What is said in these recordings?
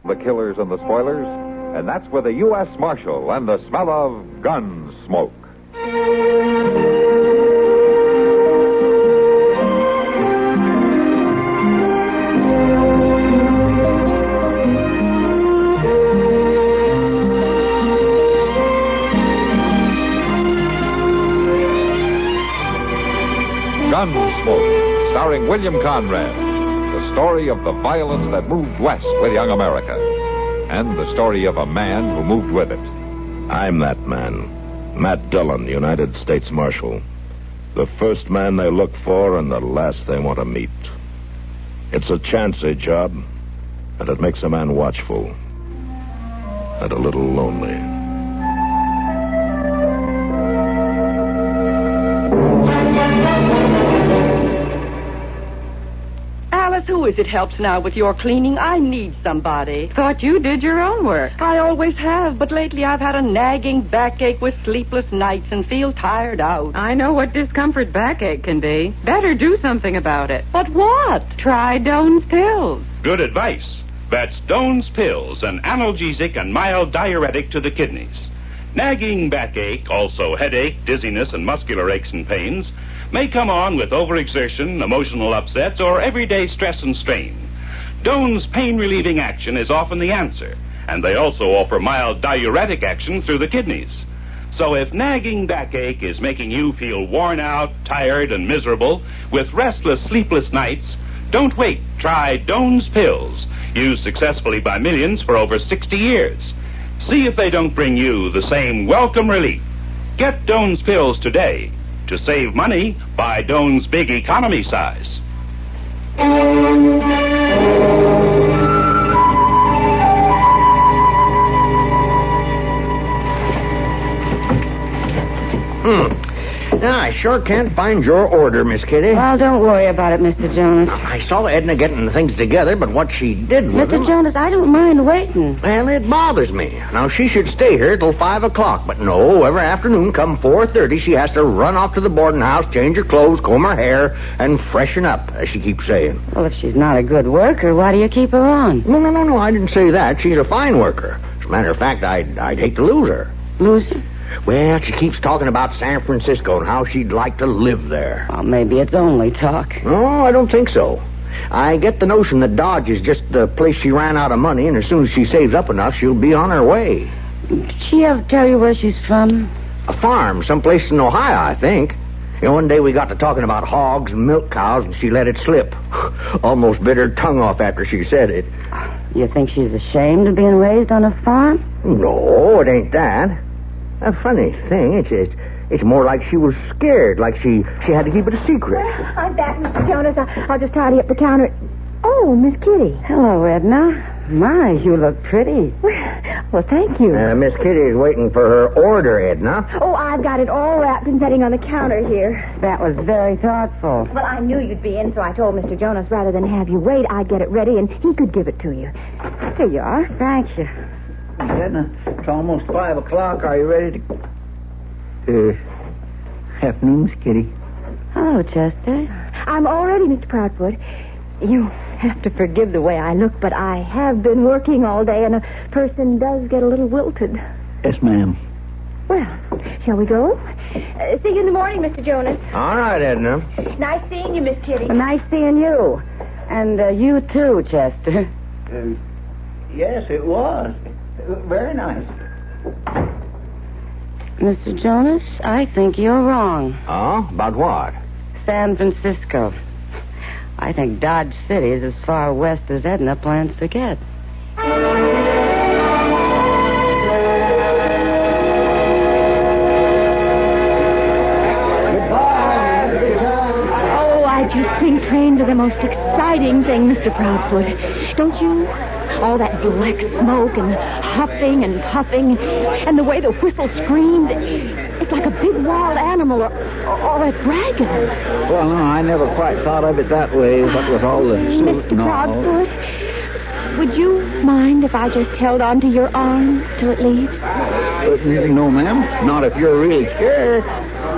the killers and the spoilers, and that's with a U.S. Marshal and the smell of Gunsmoke. Gunsmoke, starring William Conrad. The story of the violence that moved west with young America. And the story of a man who moved with it. I'm that man. Matt Dillon, United States Marshal. The first man they look for and the last they want to meet. It's a chancy job, and it makes a man watchful. And a little lonely. Who is it helps now with your cleaning? I need somebody. Thought you did your own work. I always have, but lately I've had a nagging backache with sleepless nights and feel tired out. I know what discomfort backache can be. Better do something about it. But what? Try Doane's Pills. Good advice. That's Doane's Pills, an analgesic and mild diuretic to the kidneys. Nagging backache, also headache, dizziness, and muscular aches and pains may come on with overexertion, emotional upsets, or everyday stress and strain. Doane's pain-relieving action is often the answer, and they also offer mild diuretic action through the kidneys. So if nagging backache is making you feel worn out, tired, and miserable, with restless, sleepless nights, don't wait. Try Doane's Pills, used successfully by millions for over 60 years. See if they don't bring you the same welcome relief. Get Doane's Pills today. To save money, buy Doane's big economy size. I sure can't find your order, Miss Kitty. Well, don't worry about it, Mr. Jonas. I saw Edna getting the things together, but what she did with them... Mr. Jonas, I don't mind waiting. Well, it bothers me. Now, she should stay here till 5 o'clock, but no, every afternoon come 4:30, she has to run off to the boarding house, change her clothes, comb her hair, and freshen up, as she keeps saying. Well, if she's not a good worker, why do you keep her on? No, I didn't say that. She's a fine worker. As a matter of fact, I'd hate to lose her. Lose her? Well, she keeps talking about San Francisco and how she'd like to live there. Well, maybe it's only talk. No, I don't think so. I get the notion that Dodge is just the place she ran out of money, and as soon as she saves up enough, she'll be on her way. Did she ever tell you where she's from? A farm, someplace in Ohio, I think. You know, one day we got to talking about hogs and milk cows, and she let it slip. Almost bit her tongue off after she said it. You think she's ashamed of being raised on a farm? No, it ain't that. A funny thing, it's more like she was scared, like she had to keep it a secret. I'm back, Mr. Jonas. I'll just tidy up the counter. Oh, Miss Kitty. Hello, Edna. My, you look pretty. Well, thank you. Miss Kitty's waiting for her order, Edna. Oh, I've got it all wrapped and setting on the counter here. That was very thoughtful. Well, I knew you'd be in, so I told Mr. Jonas rather than have you wait, I'd get it ready and he could give it to you. Here you are. Thank you. Edna, it's almost 5 o'clock. Are you ready to... afternoon, Miss Kitty. Hello, Chester. I'm all ready, Mr. Proudfoot. You have to forgive the way I look, but I have been working all day, and a person does get a little wilted. Yes, ma'am. Well, shall we go? See you in the morning, Mr. Jonas. All right, Edna. Nice seeing you, Miss Kitty. Nice seeing you. And you too, Chester. Yes, it was. Very nice. Mr. Jonas, I think you're wrong. Oh? About what? San Francisco. I think Dodge City is as far west as Edna plans to get. I just think trains are the most exciting thing, Mr. Proudfoot. Don't you? All that black smoke and huffing and puffing, and the way the whistle screams. It's like a big wild animal or a dragon. Well, no, I never quite thought of it that way, but with all the suit Mr. and all. Proudfoot, would you mind if I just held on to your arm till it leaves? No, ma'am. Not if you're really scared. Oh,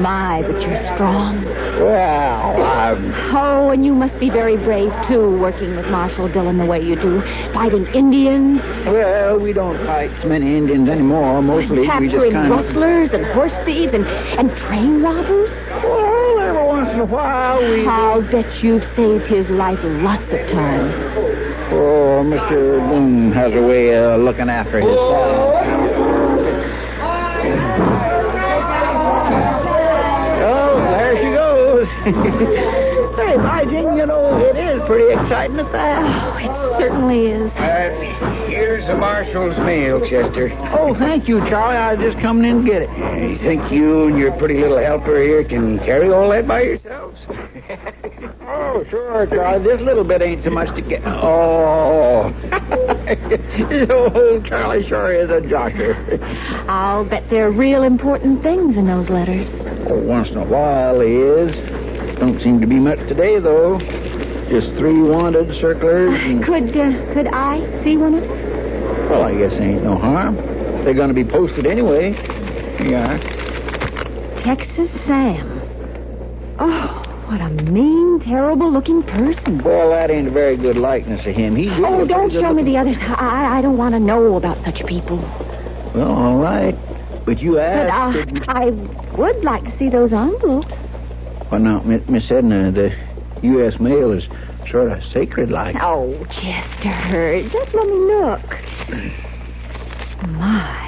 my, but you're strong. Well, Oh, and you must be very brave, too, working with Marshal Dillon the way you do. Fighting Indians. Well, we don't fight so many Indians anymore. Mostly we just Capturing kind of... rustlers and horse thieves and train robbers. Well, every once in a while we... I'll bet you've saved his life lots of times. Oh, Mr. Boone has a way of looking after his saddle. Oh, there she goes. Hey, Margin, you know, it is pretty exciting at that. Oh, it certainly is. Here's the Marshal's Mail, Chester. Oh, thank you, Charlie. I was just coming in to get it. You think you and your pretty little helper here can carry all that by yourselves? Oh, sure, Charlie. This little bit ain't so much to get. Oh. Oh, Charlie sure is a josher. I'll bet there are real important things in those letters. Oh, once in a while he is. Don't seem to be much today, though. Just 3 wanted circulars. And... Could I see one of them? Well, I guess there ain't no harm. They're going to be posted anyway. Yeah. Texas Sam. Oh, what a mean, terrible-looking person. Well, that ain't a very good likeness of him. Oh, don't show me the others. I don't want to know about such people. Well, all right. But you asked... But I would like to see those envelopes. Well, now, Miss Edna, the U.S. mail is sort of sacred-like. Oh, Chester, just let me look. My...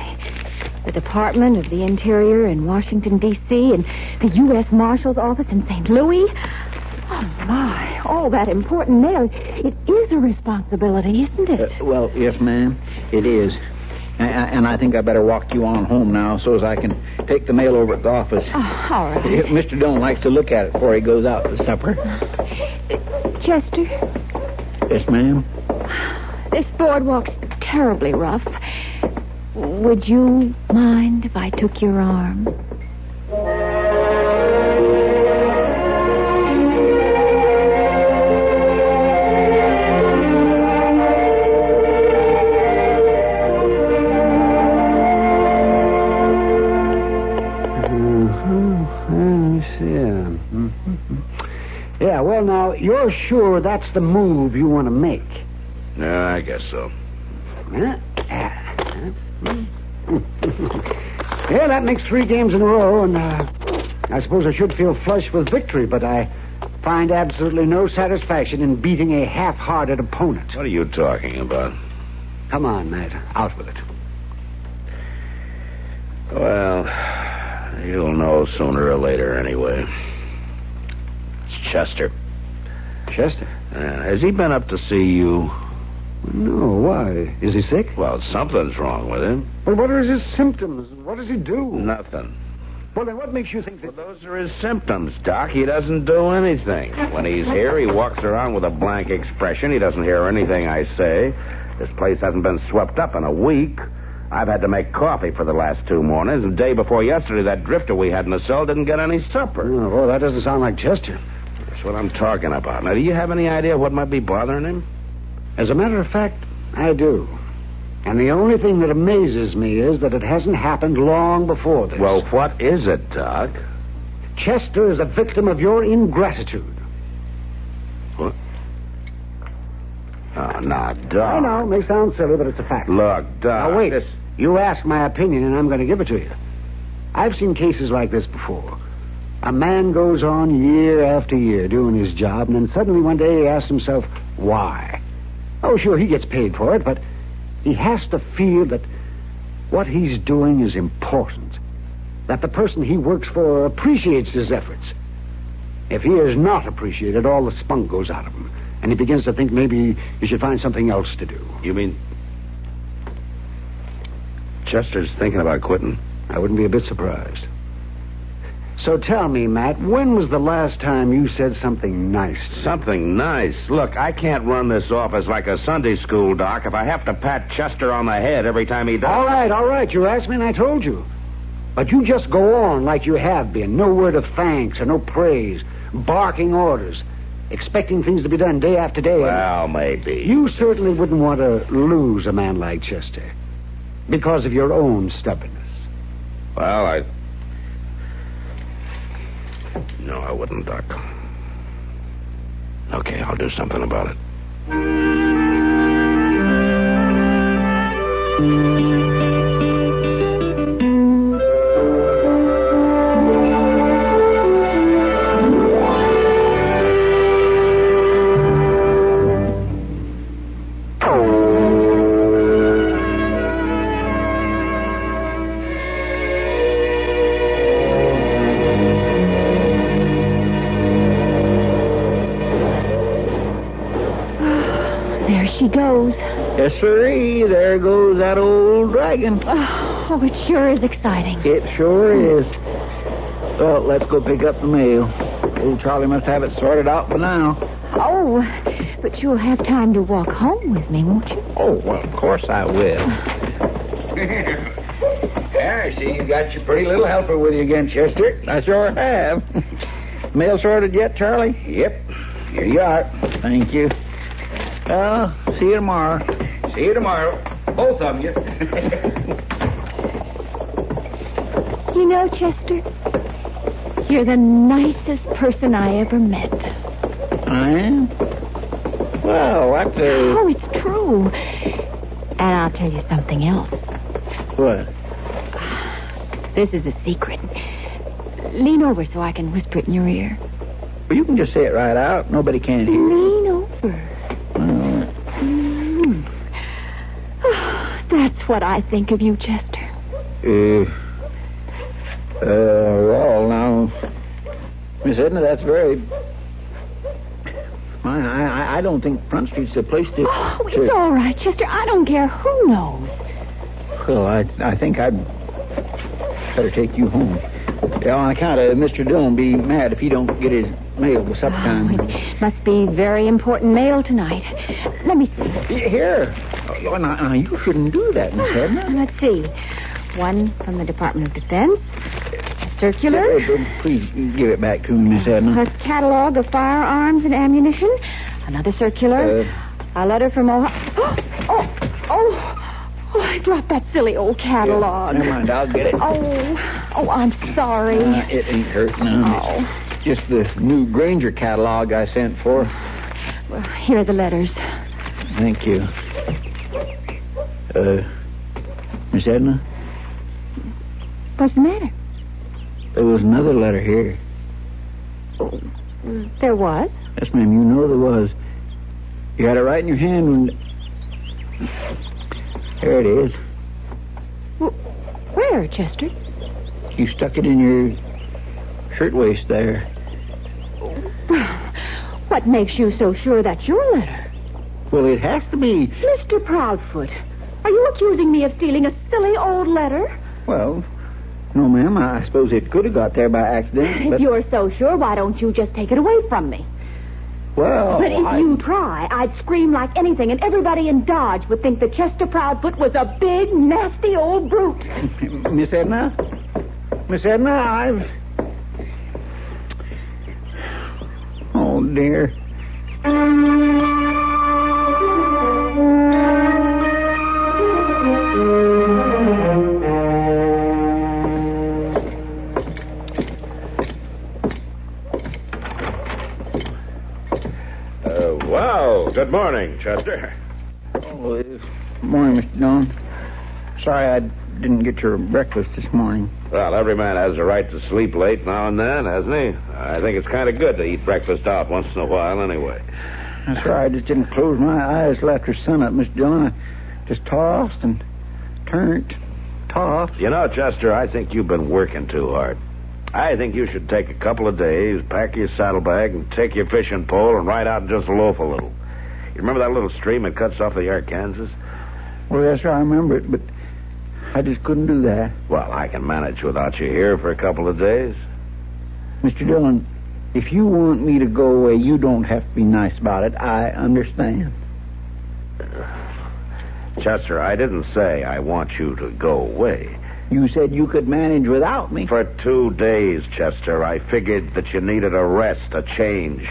The Department of the Interior in Washington, D.C., and the U.S. Marshal's Office in St. Louis. Oh, my. All that important mail. It is a responsibility, isn't it? Well, yes, ma'am, it is. And I think I better walk you on home now so as I can take the mail over at the office. Oh, all right. Mr. Dillon likes to look at it before he goes out to supper. Chester? Yes, ma'am? This boardwalk's terribly rough. Would you mind if I took your arm? Yeah, well, now, you're sure that's the move you want to make? Yeah, I guess so. Yeah, that makes 3 games in a row, and I suppose I should feel flush with victory, but I find absolutely no satisfaction in beating a half-hearted opponent. What are you talking about? Come on, Matt, out with it. Well, you'll know sooner or later anyway. It's Chester. Chester? Has he been up to see you? No, why? Is he sick? Well, something's wrong with him. Well, what are his symptoms? What does he do? Nothing. Well, then what makes you think that... Well, those are his symptoms, Doc. He doesn't do anything. When he's here, he walks around with a blank expression. He doesn't hear anything I say. This place hasn't been swept up in a week. I've had to make coffee for the last 2 mornings. The day before yesterday, that drifter we had in the cell didn't get any supper. Oh, well, that doesn't sound like Chester. That's what I'm talking about. Now, do you have any idea what might be bothering him? As a matter of fact, I do. And the only thing that amazes me is that it hasn't happened long before this. Well, what is it, Doc? Chester is a victim of your ingratitude. What? Oh, now, Doc. I know, it may sound silly, but it's a fact. Look, Doc. Now, wait. You asked my opinion, and I'm going to give it to you. I've seen cases like this before. A man goes on year after year doing his job, and then suddenly one day he asks himself, why? Oh, sure, he gets paid for it, but he has to feel that what he's doing is important, that the person he works for appreciates his efforts. If he is not appreciated, all the spunk goes out of him, and he begins to think maybe he should find something else to do. You mean Chester's thinking about quitting? I wouldn't be a bit surprised. So tell me, Matt, when was the last time you said something nice to me? Something nice? Look, I can't run this office like a Sunday school, Doc, if I have to pat Chester on the head every time he does. All right. You asked me and I told you. But you just go on like you have been. No word of thanks or no praise. Barking orders. Expecting things to be done day after day. Well, maybe. You certainly wouldn't want to lose a man like Chester. Because of your own stubbornness. Well, No, I wouldn't, Doc. Okay, I'll do something about it. She goes. Yes, sirree. There goes that old dragon. Oh, it sure is exciting. It sure is. Well, let's go pick up the mail. Old Charlie must have it sorted out by now. Oh, but you'll have time to walk home with me, won't you? Oh, well, of course I will. Yeah, I see you got your pretty little helper with you again, Chester. I sure have. Mail sorted yet, Charlie? Yep. Here you are. Thank you. Well, see you tomorrow. See you tomorrow. Both of you. You know, Chester, you're the nicest person I ever met. I am? Well, what the... Oh, it's true. And I'll tell you something else. What? This is a secret. Lean over so I can whisper it in your ear. Well, you can just say it right out. Nobody can hear. Lean over. That's what I think of you, Chester. Well, now, Miss Edna, that's very... I don't think Front Street's the place to... Oh, it's all right, Chester. I don't care who knows. Well, I think I'd better take you home. Yeah, on account of Mr. Dillon be mad if he don't get his mail by supper time. Oh, it must be very important mail tonight. Let me see. Here. Oh, now, you shouldn't do that, Miss Edna. Let's see. One from the Department of Defense. A circular. Please give it back to me, Miss Edna. A catalog of firearms and ammunition. Another circular. A letter from Ohio. Oh, I dropped that silly old catalog. Never mind, I'll get it. Oh, I'm sorry. It ain't hurt none. Oh. It's just the new Granger catalog I sent for. Well, here are the letters. Thank you. Miss Edna? What's the matter? There was another letter here. There was? Yes, ma'am, you know there was. You had it right in your hand when... There it is. Where, Chester? You stuck it in your shirtwaist there. What makes you so sure that's your letter? Well, it has to be. Mr. Proudfoot, are you accusing me of stealing a silly old letter? Well, no, ma'am. I suppose it could have got there by accident. But... If you're so sure, why don't you just take it away from me? Well, but if you try, I'd scream like anything, and everybody in Dodge would think that Chester Proudfoot was a big, nasty old brute. Miss Edna? Miss Edna, I've... Oh, dear. Good morning, Chester. Oh, morning, Mr. Dillon. Sorry I didn't get your breakfast this morning. Well, every man has a right to sleep late now and then, hasn't he? I think it's kind of good to eat breakfast out once in a while anyway. That's right. I just didn't close my eyes till after sunup, Mr. Dillon. I just tossed and turned, tossed. You know, Chester, I think you've been working too hard. I think you should take a couple of days, pack your saddlebag, and take your fishing pole and ride out and just loaf a little. You remember that little stream that cuts off the Arkansas? Well, yes, sir, I remember it, but I just couldn't do that. Well, I can manage without you here for a couple of days. Mr. Dillon, if you want me to go away, you don't have to be nice about it. I understand. Chester, I didn't say I want you to go away. You said you could manage without me. For 2 days, Chester, I figured that you needed a rest, a change.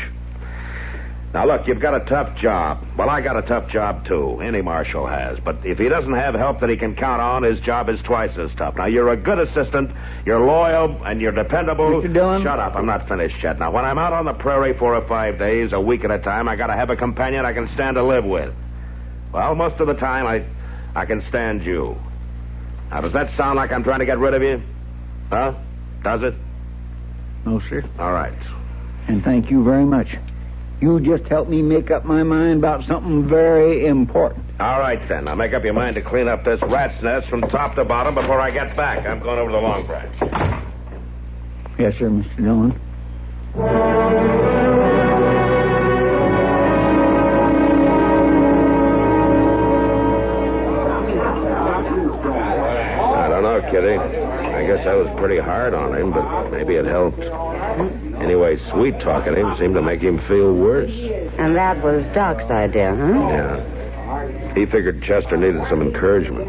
Now, look, you've got a tough job. Well, I got a tough job, too. Any marshal has. But if he doesn't have help that he can count on, his job is twice as tough. Now, you're a good assistant, you're loyal, and you're dependable. Mr. Dillon? Shut up. I'm not finished yet. Now, when I'm out on the prairie 4 or 5 days, a week at a time, I got to have a companion I can stand to live with. Well, most of the time, I can stand you. Now, does that sound like I'm trying to get rid of you? Huh? Does it? No, sir. All right. And thank you very much. You just helped me make up my mind about something very important. All right, then. Now, make up your mind to clean up this rat's nest from top to bottom before I get back. I'm going over the Long Branch. Yes, sir, Mr. Dillon. I don't know, Kitty. I guess I was pretty hard on him, but maybe it helped. Anyway, sweet-talking him seemed to make him feel worse. And that was Doc's idea, huh? Yeah. He figured Chester needed some encouragement.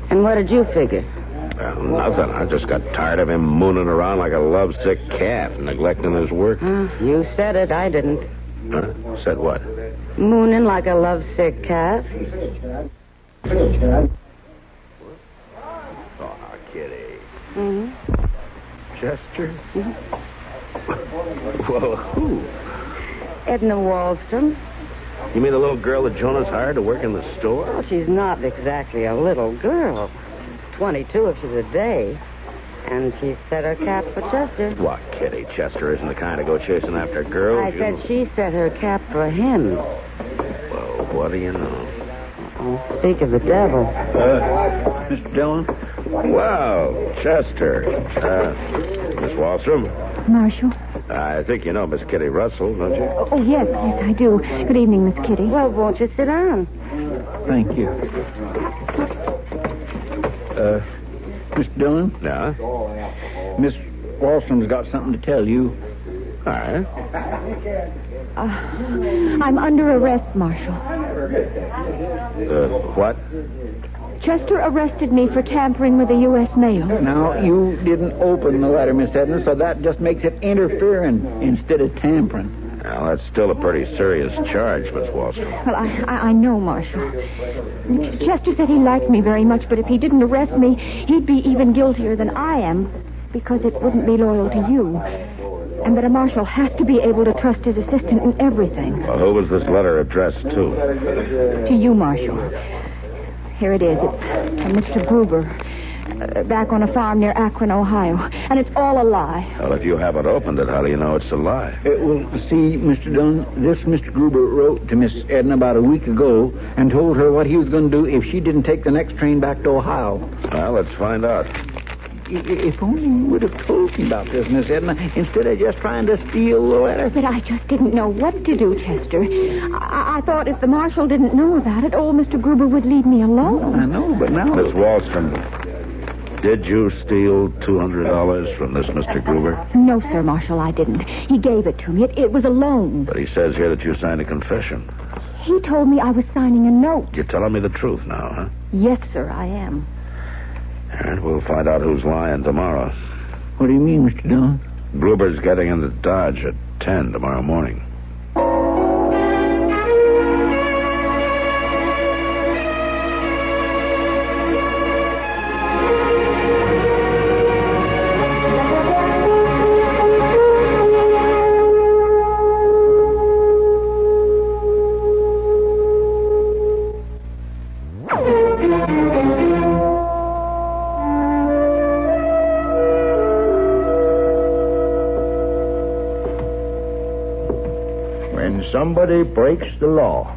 And what did you figure? Well, nothing. I just got tired of him mooning around like a lovesick calf, neglecting his work. You said it, I didn't. Huh? Said what? Mooning like a lovesick calf. Oh, Kitty. Mm-hmm. Chester? Mm-hmm. Well, who? Edna Wallstrom. You mean the little girl that Jonas hired to work in the store? Well, she's not exactly a little girl. 22 if she's a day. And she set her cap for Chester. What, Kitty? Chester isn't the kind to go chasing after girls. I said she set her cap for him. Well, what do you know? Speak of the devil. Mr. Dillon? Well, Chester. Miss Wallstrom? Marshal? I think you know Miss Kitty Russell, don't you? Oh, yes, I do. Good evening, Miss Kitty. Well, won't you sit down? Thank you. Mr. Dillon? Yeah? Miss Wallstrom's got something to tell you. All right. I'm under arrest, Marshal. What? Chester arrested me for tampering with the U.S. mail. Now, you didn't open the letter, Miss Edna, so that just makes it interfering instead of tampering. Well, that's still a pretty serious charge, Miss Wallstrom. Well, I know, Marshal. Chester said he liked me very much, but if he didn't arrest me, he'd be even guiltier than I am, because it wouldn't be loyal to you. And that a marshal has to be able to trust his assistant in everything. Well, who was this letter addressed to? To you, Marshal. Here it is. It's from Mr. Gruber, back on a farm near Akron, Ohio. And it's all a lie. Well, if you haven't opened it, how do you know it's a lie? Well, see, Mr. Dunn, this Mr. Gruber wrote to Miss Edna about a week ago and told her what he was going to do if she didn't take the next train back to Ohio. Well, let's find out. If only you would have told me about this, Miss Edna, instead of just trying to steal the letter. But I just didn't know what to do, Chester. I thought if the marshal didn't know about it, old Mr. Gruber would leave me alone. I know, but now... Miss Wallstrom, did you steal $200 from this Mr. Gruber? No, sir, Marshal, I didn't. He gave it to me. It was a loan. But he says here that you signed a confession. He told me I was signing a note. You're telling me the truth now, huh? Yes, sir, I am. And we'll find out who's lying tomorrow. What do you mean, Mr. Dillon? Gruber's getting into Dodge at 10 tomorrow morning. Somebody breaks the law,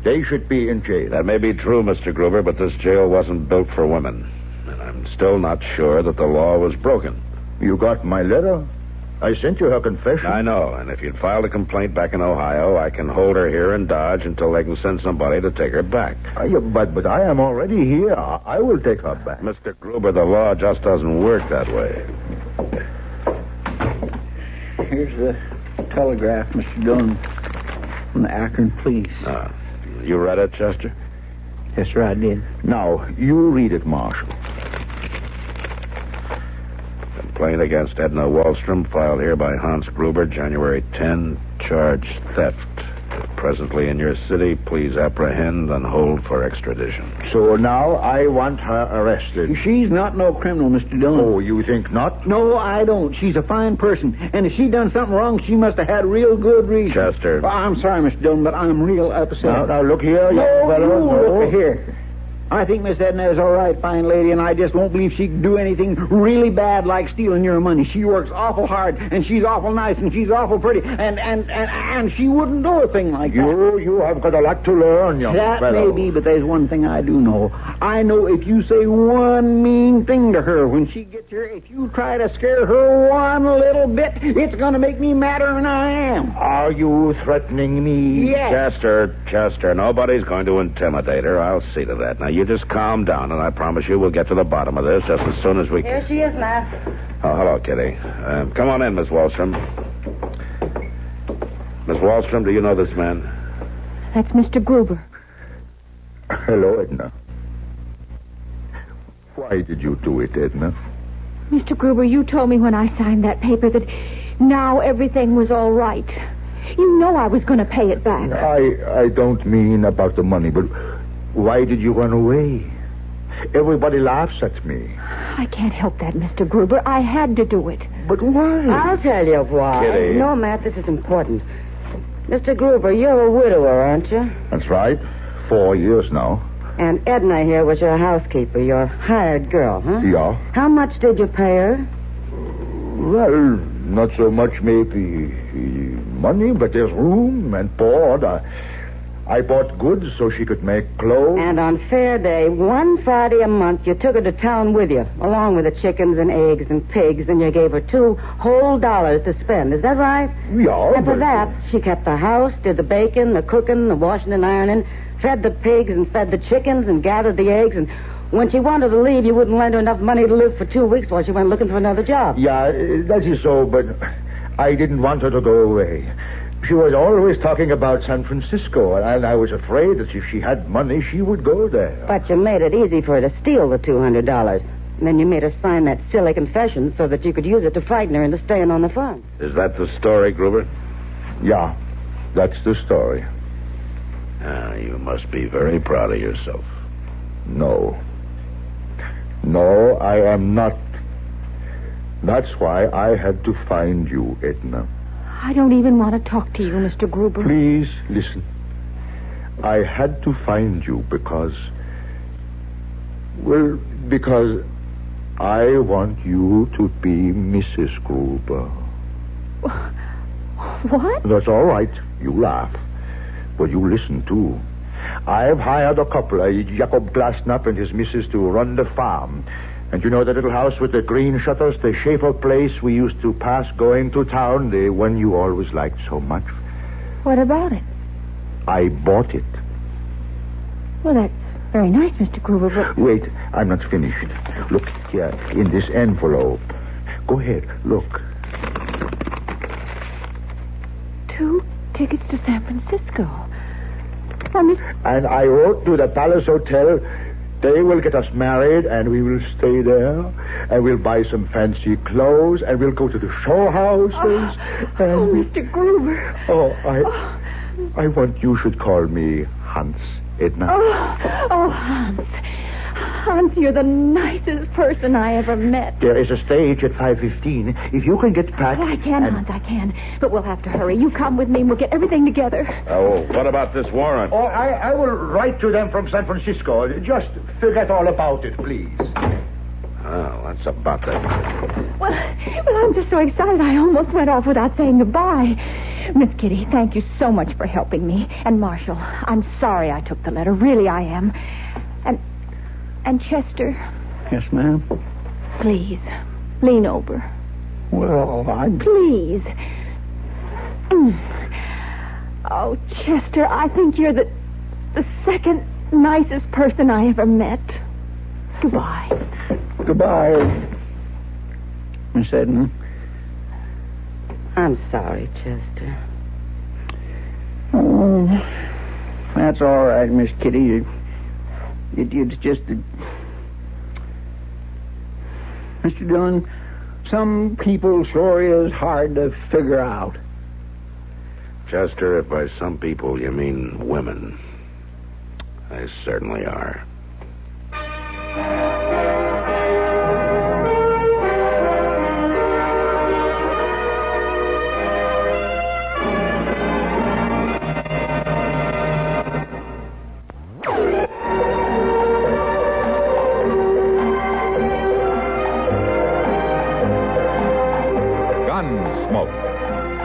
they should be in jail. That may be true, Mr. Gruber, but this jail wasn't built for women. And I'm still not sure that the law was broken. You got my letter? I sent you her confession. I know, and if you'd filed a complaint back in Ohio, I can hold her here in Dodge until they can send somebody to take her back. But I am already here. I will take her back. Mr. Gruber, the law just doesn't work that way. Here's the telegraph, Mr. Dillon. From the Akron police. You read it, Chester? Yes, sir, I did. Now, you read it, Marshal. Complaint against Edna Wallstrom, filed here by Hans Gruber, January 10, charge theft. presently in your city. Please apprehend and hold for extradition. So now I want her arrested. She's not no criminal, Mr. Dillon. Oh, you think not? No, I don't. She's a fine person. And if she done something wrong, she must have had real good reason. Chester. Well, I'm sorry, Mr. Dillon, but I'm real upset. Now look here, young fellow. Look here. I think Miss Edna is all right, fine lady, and I just won't believe she could do anything really bad like stealing your money. She works awful hard, and she's awful nice, and she's awful pretty, and she wouldn't do a thing like that. You have got a lot to learn, young fellow. That may be, but there's one thing I do know. I know if you say one mean thing to her when she gets here, if you try to scare her one little bit, it's going to make me madder than I am. Are you threatening me? Yes. Chester, nobody's going to intimidate her. I'll see to that. Now, you just calm down, and I promise you we'll get to the bottom of this just as soon as we can. Here she is, Matt. Oh, hello, Kitty. Come on in, Miss Wallstrom. Miss Wallstrom, do you know this man? That's Mr. Gruber. Hello, Edna. Why did you do it, Edna? Mr. Gruber, you told me when I signed that paper that now everything was all right. You know I was going to pay it back. I don't mean about the money, but why did you run away? Everybody laughs at me. I can't help that, Mr. Gruber. I had to do it. But why? I'll tell you why. Kitty. No, Matt, this is important. Mr. Gruber, you're a widower, aren't you? That's right. 4 years now. And Edna here was your housekeeper, your hired girl, huh? Yeah. How much did you pay her? Well, not so much maybe money, but there's room and board. I bought goods so she could make clothes. And on fair day, one Friday a month, you took her to town with you, along with the chickens and eggs and pigs, and you gave her $2 whole to spend. Is that right? Yeah. And for that, she kept the house, did the baking, the cooking, the washing and ironing, fed the pigs and fed the chickens and gathered the eggs. And when she wanted to leave, you wouldn't lend her enough money to live for 2 weeks while she went looking for another job. Yeah, that is so, but I didn't want her to go away. She was always talking about San Francisco, and I was afraid that if she had money, she would go there. But you made it easy for her to steal the $200. And then you made her sign that silly confession so that you could use it to frighten her into staying on the farm. Is that the story, Gruber? Yeah, that's the story. You must be very proud of yourself. No, I am not. That's why I had to find you, Edna. I don't even want to talk to you, Mr. Gruber. Please, listen. I had to find you because I want you to be Mrs. Gruber. What? That's all right. You laugh. But you listen, too. I've hired a couple, Jacob Glasnap and his missus, to run the farm. And you know the little house with the green shutters, the Schaefer place we used to pass going to town, the one you always liked so much? What about it? I bought it. Well, that's very nice, Mr. Gruber, but... Wait, I'm not finished. Look here, in this envelope. Go ahead, look. 2 tickets to San Francisco. And I wrote to the Palace Hotel. They will get us married, and we will stay there, and we'll buy some fancy clothes, and we'll go to the show houses. Mr. Gruber. I want you should call me Hans, Edna. Hans. Hans, you're the nicest person I ever met. There is a stage at 5:15. If you can get back... Oh, I can, Hans, I can. But we'll have to hurry. You come with me, and we'll get everything together. Oh, what about this warrant? Oh, I will write to them from San Francisco. Just forget all about it, please. Oh, that's about that. Well, I'm just so excited I almost went off without saying goodbye. Miss Kitty, thank you so much for helping me. And Marshal, I'm sorry I took the letter. Really, I am. And Chester. Yes, ma'am? Please, lean over. Well, Please. Oh, Chester, I think you're the second nicest person I ever met. Goodbye. Goodbye, Miss Edna. I'm sorry, Chester. Oh, that's all right, Miss Kitty. It's just that... Mr. Dillon, some people sure is hard to figure out. Chester, if by some people you mean women, they certainly are. Gunsmoke.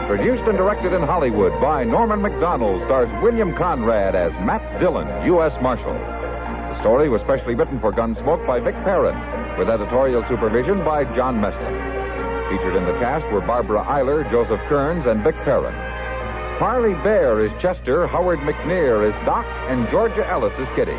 Produced and directed in Hollywood by Norman Macdonnell, stars William Conrad as Matt Dillon, U.S. Marshal. The story was specially written for Gunsmoke by Vic Perrin, with editorial supervision by John Meston. Featured in the cast were Barbara Eiler, Joseph Kearns, and Vic Perrin. Parley Bear is Chester, Howard McNear is Doc, and Georgia Ellis is Kitty.